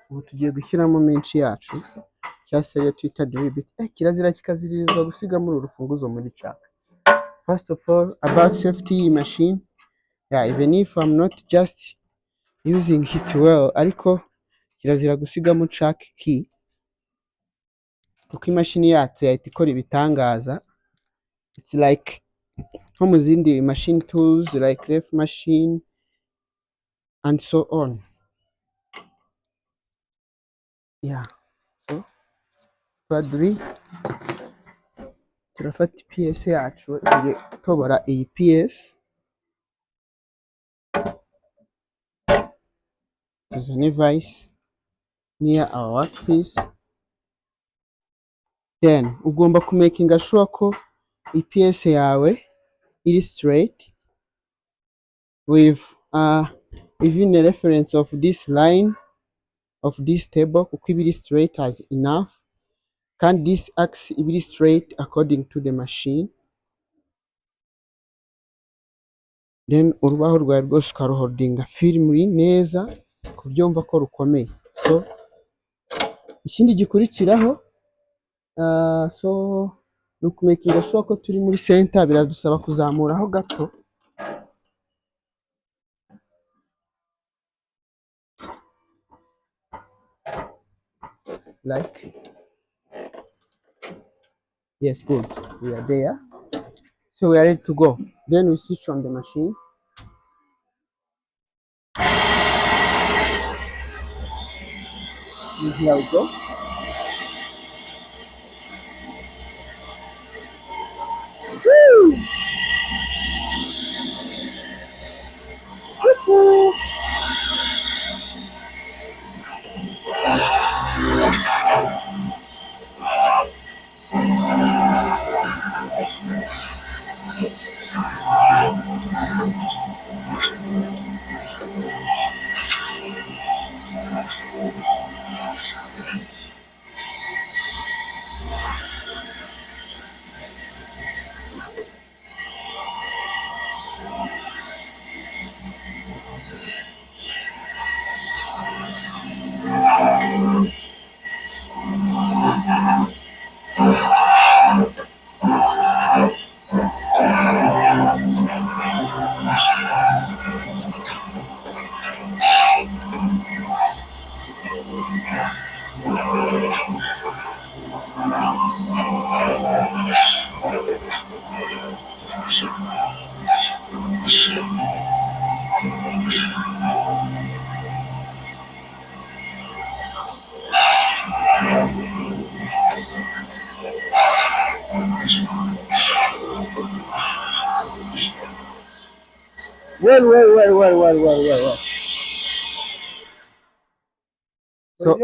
ubu tugiye gushyiramo menshi yacu cyangwa se iyo twita drill bit. Kirazira kikaziririzwa gusigamo uru rufunguzo muri jack. First of all, about safety machine, yeah, even if I'm not just using it well, ariko kirazira gusigamo jack key kuko imashini yatse yahita ikora ibitangaza. It's like nko mu zindi machine tools like ref machine and so on. Yeah, so thirdly turafata PS yacu tugiye tobora iyi PS, tuzane vice near our workpiece, then ugomba kumakinga sure ko PS yawe iri straight with even a reference of this line of this table kuko ibiri straight as enough, kandi this axis ibiri straight according to the machine. Then urubaho rwawe rwose ukaruholdinga firmly neza kubyumva ko rukomeye. So ikindi gikurikiraho so ni ukumakinga sure ko turi muri center. Biradusaba kuzamuraho gato like yes, good, we are there, so we are ready to go. Then we switch on the machine. And here we go. Woo! Woo-hoo! Well. So